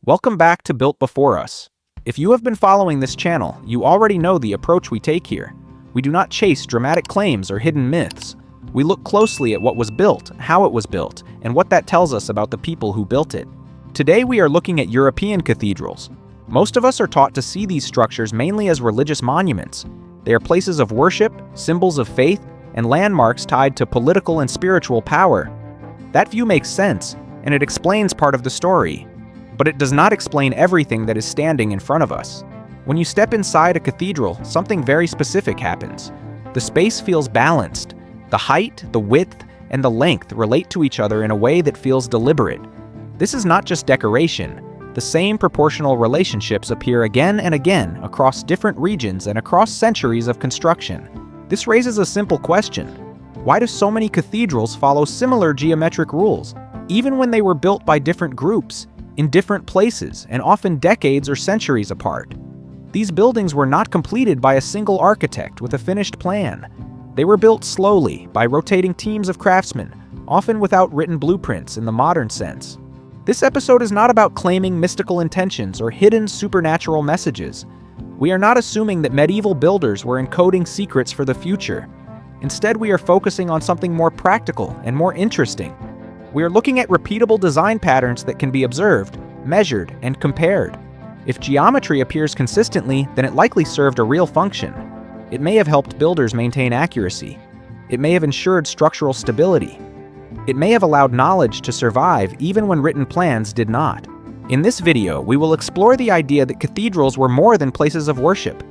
Welcome back to Built Before Us. If you have been following this channel, you already know the approach we take here. We do not chase dramatic claims or hidden myths. We look closely at what was built, how it was built, and what that tells us about the people who built it. Today we are looking at European cathedrals. Most of us are taught to see these structures mainly as religious monuments. They are places of worship, symbols of faith, and landmarks tied to political and spiritual power. That view makes sense, and it explains part of the story. But it does not explain everything that is standing in front of us. When you step inside a cathedral, something very specific happens. The space feels balanced. The height, the width, and the length relate to each other in a way that feels deliberate. This is not just decoration. The same proportional relationships appear again and again across different regions and across centuries of construction. This raises a simple question. Why do so many cathedrals follow similar geometric rules, even when they were built by different groups, in different places, and often decades or centuries apart? These buildings were not completed by a single architect with a finished plan. They were built slowly by rotating teams of craftsmen, often without written blueprints in the modern sense. This episode is not about claiming mystical intentions or hidden supernatural messages. We are not assuming that medieval builders were encoding secrets for the future. Instead, we are focusing on something more practical and more interesting. We are looking at repeatable design patterns that can be observed, measured, and compared. If geometry appears consistently, then it likely served a real function. It may have helped builders maintain accuracy. It may have ensured structural stability. It may have allowed knowledge to survive even when written plans did not. In this video, we will explore the idea that cathedrals were more than places of worship.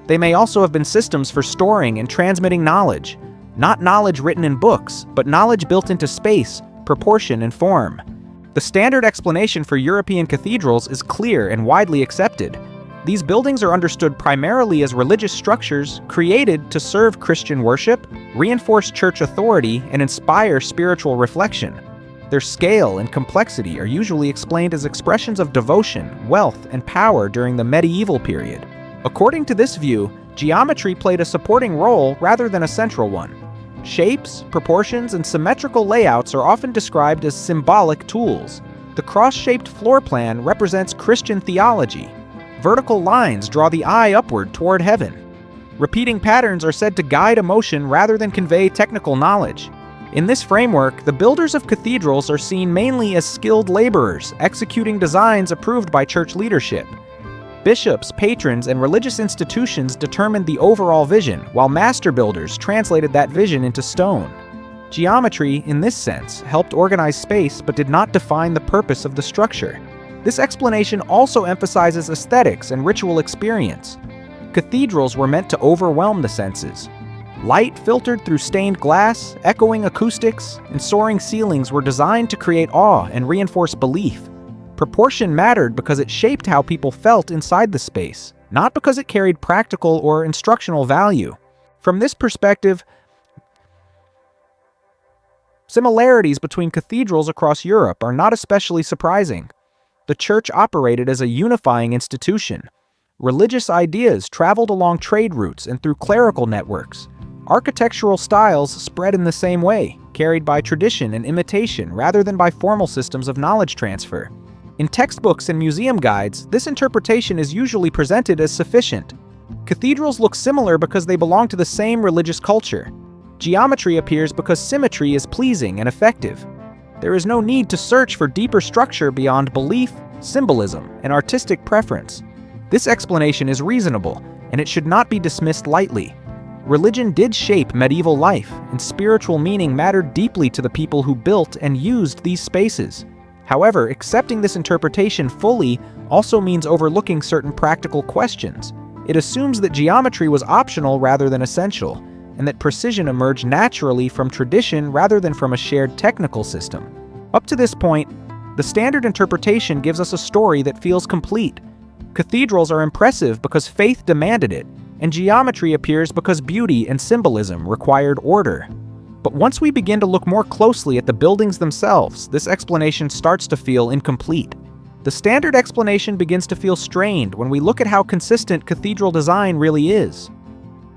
They may also have been systems for storing and transmitting knowledge. Not knowledge written in books, but knowledge built into space, proportion, and form. The standard explanation for European cathedrals is clear and widely accepted. These buildings are understood primarily as religious structures created to serve Christian worship, reinforce church authority, and inspire spiritual reflection. Their scale and complexity are usually explained as expressions of devotion, wealth, and power during the medieval period. According to this view, geometry played a supporting role rather than a central one. Shapes, proportions, and symmetrical layouts are often described as symbolic tools. The cross-shaped floor plan represents Christian theology. Vertical lines draw the eye upward toward heaven. Repeating patterns are said to guide emotion rather than convey technical knowledge. In this framework, the builders of cathedrals are seen mainly as skilled laborers, executing designs approved by church leadership. Bishops, patrons, and religious institutions determined the overall vision, while master builders translated that vision into stone. Geometry, in this sense, helped organize space but did not define the purpose of the structure. This explanation also emphasizes aesthetics and ritual experience. Cathedrals were meant to overwhelm the senses. Light filtered through stained glass, echoing acoustics, and soaring ceilings were designed to create awe and reinforce belief. Proportion mattered because it shaped how people felt inside the space, not because it carried practical or instructional value. From this perspective, similarities between cathedrals across Europe are not especially surprising. The church operated as a unifying institution. Religious ideas traveled along trade routes and through clerical networks. Architectural styles spread in the same way, carried by tradition and imitation rather than by formal systems of knowledge transfer. In textbooks and museum guides, this interpretation is usually presented as sufficient. Cathedrals look similar because they belong to the same religious culture. Geometry appears because symmetry is pleasing and effective. There is no need to search for deeper structure beyond belief, symbolism, and artistic preference. This explanation is reasonable, and it should not be dismissed lightly. Religion did shape medieval life, and spiritual meaning mattered deeply to the people who built and used these spaces. However, accepting this interpretation fully also means overlooking certain practical questions. It assumes that geometry was optional rather than essential, and that precision emerged naturally from tradition rather than from a shared technical system. Up to this point, the standard interpretation gives us a story that feels complete. Cathedrals are impressive because faith demanded it, and geometry appears because beauty and symbolism required order. But once we begin to look more closely at the buildings themselves, this explanation starts to feel incomplete. The standard explanation begins to feel strained when we look at how consistent cathedral design really is.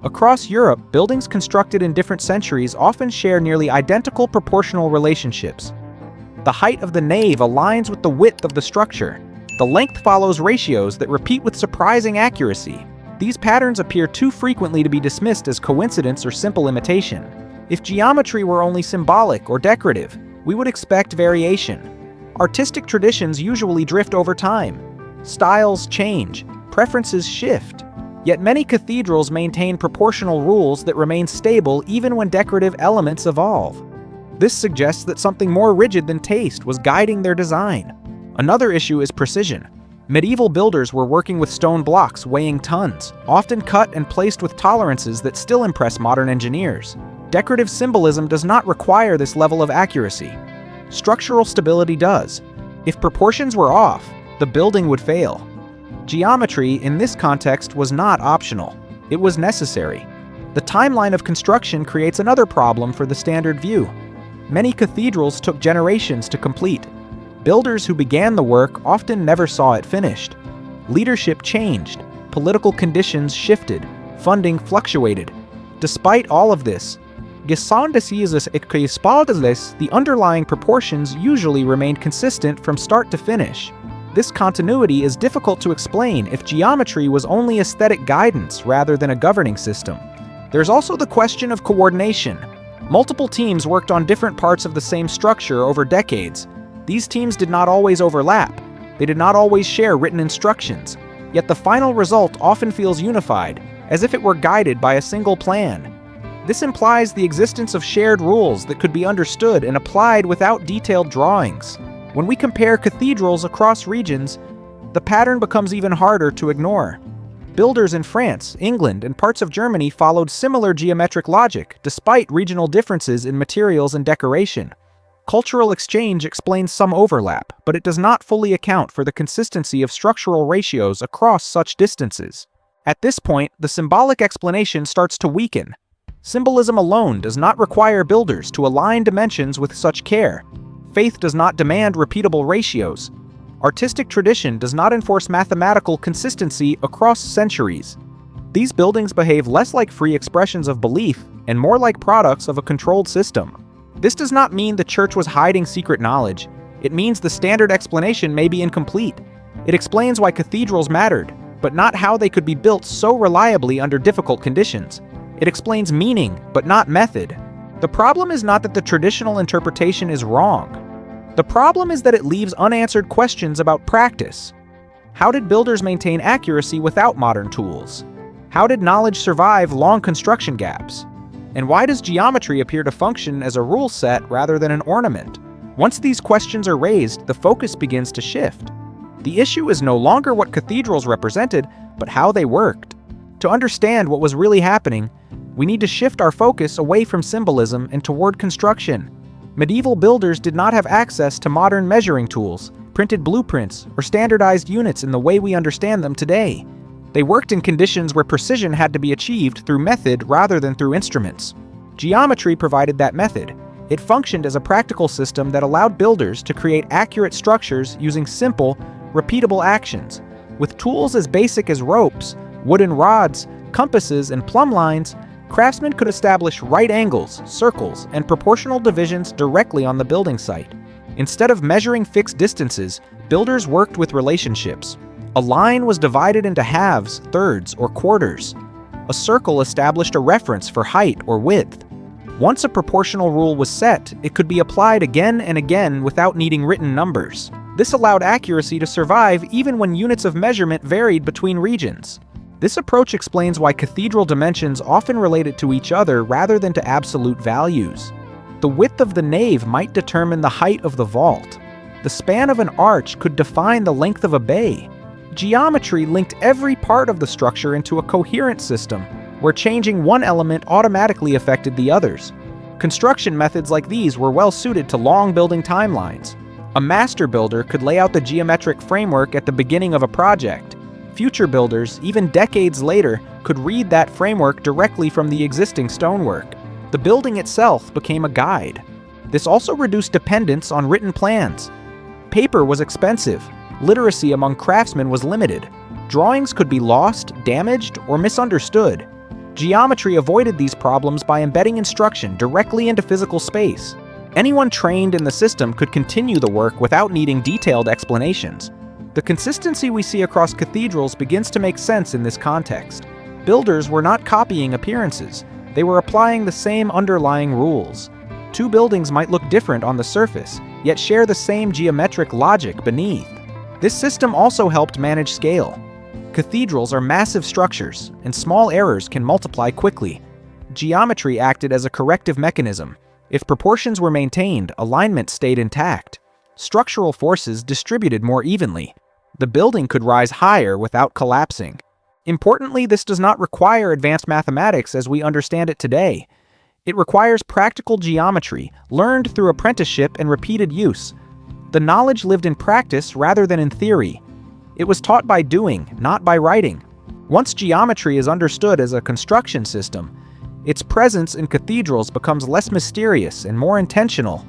Across Europe, buildings constructed in different centuries often share nearly identical proportional relationships. The height of the nave aligns with the width of the structure. The length follows ratios that repeat with surprising accuracy. These patterns appear too frequently to be dismissed as coincidence or simple imitation. If geometry were only symbolic or decorative, we would expect variation. Artistic traditions usually drift over time. Styles change, preferences shift. Yet many cathedrals maintain proportional rules that remain stable even when decorative elements evolve. This suggests that something more rigid than taste was guiding their design. Another issue is precision. Medieval builders were working with stone blocks weighing tons, often cut and placed with tolerances that still impress modern engineers. Decorative symbolism does not require this level of accuracy. Structural stability does. If proportions were off, the building would fail. Geometry, in this context, was not optional. It was necessary. The timeline of construction creates another problem for the standard view. Many cathedrals took generations to complete. Builders who began the work often never saw it finished. Leadership changed, political conditions shifted, funding fluctuated. Despite all of this, the underlying proportions usually remained consistent from start to finish. This continuity is difficult to explain if geometry was only aesthetic guidance rather than a governing system. There's also the question of coordination. Multiple teams worked on different parts of the same structure over decades. These teams did not always overlap. They did not always share written instructions. Yet the final result often feels unified, as if it were guided by a single plan. This implies the existence of shared rules that could be understood and applied without detailed drawings. When we compare cathedrals across regions, the pattern becomes even harder to ignore. Builders in France, England, and parts of Germany followed similar geometric logic, despite regional differences in materials and decoration. Cultural exchange explains some overlap, but it does not fully account for the consistency of structural ratios across such distances. At this point, the symbolic explanation starts to weaken. Symbolism alone does not require builders to align dimensions with such care. Faith does not demand repeatable ratios. Artistic tradition does not enforce mathematical consistency across centuries. These buildings behave less like free expressions of belief and more like products of a controlled system. This does not mean the church was hiding secret knowledge. It means the standard explanation may be incomplete. It explains why cathedrals mattered, but not how they could be built so reliably under difficult conditions. It explains meaning, but not method. The problem is not that the traditional interpretation is wrong. The problem is that it leaves unanswered questions about practice. How did builders maintain accuracy without modern tools? How did knowledge survive long construction gaps? And why does geometry appear to function as a rule set rather than an ornament? Once these questions are raised, the focus begins to shift. The issue is no longer what cathedrals represented, but how they worked. To understand what was really happening, we need to shift our focus away from symbolism and toward construction. Medieval builders did not have access to modern measuring tools, printed blueprints, or standardized units in the way we understand them today. They worked in conditions where precision had to be achieved through method rather than through instruments. Geometry provided that method. It functioned as a practical system that allowed builders to create accurate structures using simple, repeatable actions. With tools as basic as ropes, wooden rods, compasses, and plumb lines, craftsmen could establish right angles, circles, and proportional divisions directly on the building site. Instead of measuring fixed distances, builders worked with relationships. A line was divided into halves, thirds, or quarters. A circle established a reference for height or width. Once a proportional rule was set, it could be applied again and again without needing written numbers. This allowed accuracy to survive even when units of measurement varied between regions. This approach explains why cathedral dimensions often related to each other rather than to absolute values. The width of the nave might determine the height of the vault. The span of an arch could define the length of a bay. Geometry linked every part of the structure into a coherent system, where changing one element automatically affected the others. Construction methods like these were well suited to long building timelines. A master builder could lay out the geometric framework at the beginning of a project. Future builders, even decades later, could read that framework directly from the existing stonework. The building itself became a guide. This also reduced dependence on written plans. Paper was expensive. Literacy among craftsmen was limited. Drawings could be lost, damaged, or misunderstood. Geometry avoided these problems by embedding instruction directly into physical space. Anyone trained in the system could continue the work without needing detailed explanations. The consistency we see across cathedrals begins to make sense in this context. Builders were not copying appearances, they were applying the same underlying rules. Two buildings might look different on the surface, yet share the same geometric logic beneath. This system also helped manage scale. Cathedrals are massive structures, and small errors can multiply quickly. Geometry acted as a corrective mechanism. If proportions were maintained, alignment stayed intact. Structural forces distributed more evenly. The building could rise higher without collapsing. Importantly, this does not require advanced mathematics as we understand it today. It requires practical geometry, learned through apprenticeship and repeated use. The knowledge lived in practice rather than in theory. It was taught by doing, not by writing. Once geometry is understood as a construction system, its presence in cathedrals becomes less mysterious and more intentional.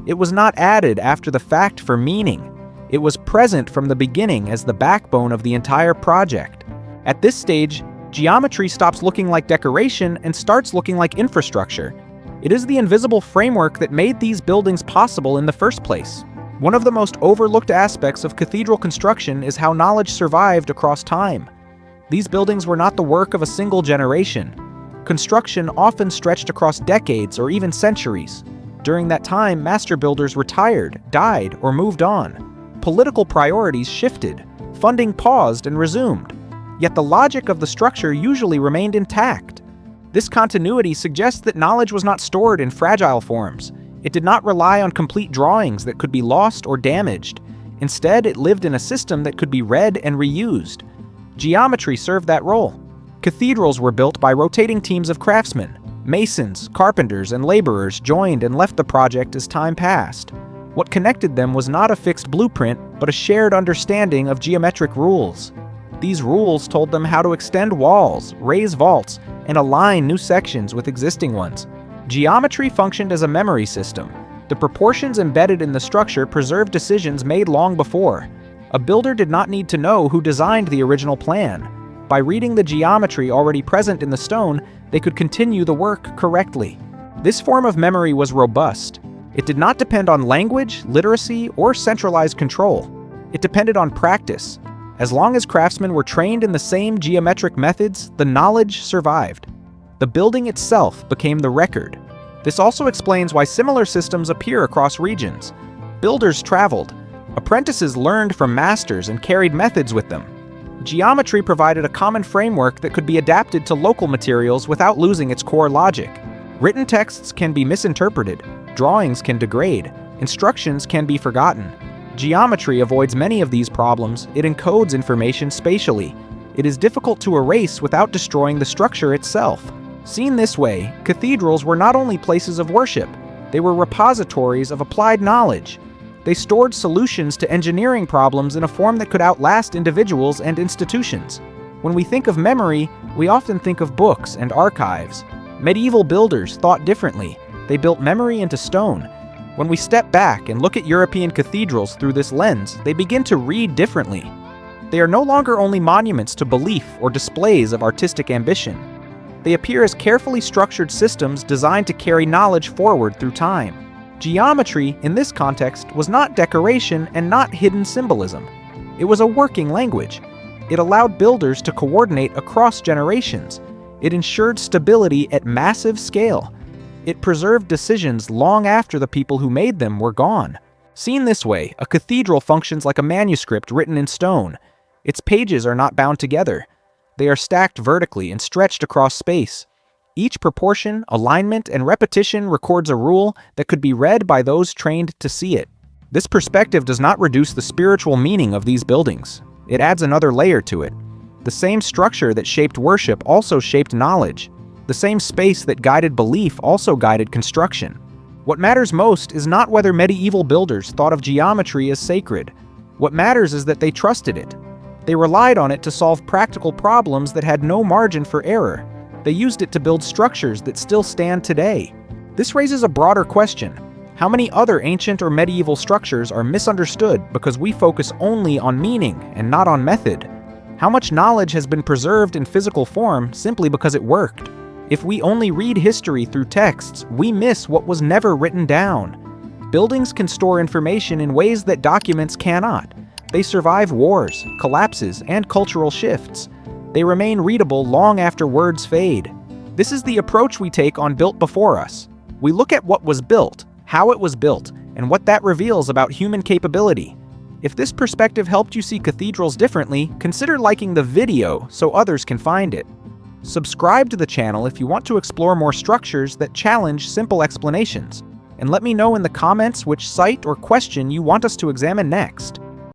It was not added after the fact for meaning. It was present from the beginning as the backbone of the entire project. At this stage, geometry stops looking like decoration and starts looking like infrastructure. It is the invisible framework that made these buildings possible in the first place. One of the most overlooked aspects of cathedral construction is how knowledge survived across time. These buildings were not the work of a single generation. Construction often stretched across decades or even centuries. During that time, master builders retired, died, or moved on. Political priorities shifted, funding paused and resumed. Yet the logic of the structure usually remained intact. This continuity suggests that knowledge was not stored in fragile forms. It did not rely on complete drawings that could be lost or damaged. Instead, it lived in a system that could be read and reused. Geometry served that role. Cathedrals were built by rotating teams of craftsmen. Masons, carpenters, and laborers joined and left the project as time passed. What connected them was not a fixed blueprint, but a shared understanding of geometric rules. These rules told them how to extend walls, raise vaults, and align new sections with existing ones. Geometry functioned as a memory system. The proportions embedded in the structure preserved decisions made long before. A builder did not need to know who designed the original plan. By reading the geometry already present in the stone, they could continue the work correctly. This form of memory was robust. It did not depend on language, literacy, or centralized control. It depended on practice. As long as craftsmen were trained in the same geometric methods, the knowledge survived. The building itself became the record. This also explains why similar systems appear across regions. Builders traveled. Apprentices learned from masters and carried methods with them. Geometry provided a common framework that could be adapted to local materials without losing its core logic. Written texts can be misinterpreted, drawings can degrade, instructions can be forgotten. Geometry avoids many of these problems. It encodes information spatially. It is difficult to erase without destroying the structure itself. Seen this way, cathedrals were not only places of worship, they were repositories of applied knowledge. They stored solutions to engineering problems in a form that could outlast individuals and institutions. When we think of memory, we often think of books and archives. Medieval builders thought differently. They built memory into stone. When we step back and look at European cathedrals through this lens, they begin to read differently. They are no longer only monuments to belief or displays of artistic ambition. They appear as carefully structured systems designed to carry knowledge forward through time. Geometry, in this context, was not decoration and not hidden symbolism. It was a working language. It allowed builders to coordinate across generations. It ensured stability at massive scale. It preserved decisions long after the people who made them were gone. Seen this way, a cathedral functions like a manuscript written in stone. Its pages are not bound together. They are stacked vertically and stretched across space. Each proportion, alignment, and repetition records a rule that could be read by those trained to see it. This perspective does not reduce the spiritual meaning of these buildings. It adds another layer to it. The same structure that shaped worship also shaped knowledge. The same space that guided belief also guided construction. What matters most is not whether medieval builders thought of geometry as sacred. What matters is that they trusted it. They relied on it to solve practical problems that had no margin for error. They used it to build structures that still stand today. This raises a broader question. How many other ancient or medieval structures are misunderstood because we focus only on meaning and not on method? How much knowledge has been preserved in physical form simply because it worked? If we only read history through texts, we miss what was never written down. Buildings can store information in ways that documents cannot. They survive wars, collapses, and cultural shifts. They remain readable long after words fade. This is the approach we take on Built Before Us. We look at what was built, how it was built, and what that reveals about human capability. If this perspective helped you see cathedrals differently, consider liking the video so others can find it. Subscribe to the channel if you want to explore more structures that challenge simple explanations. And let me know in the comments which site or question you want us to examine next.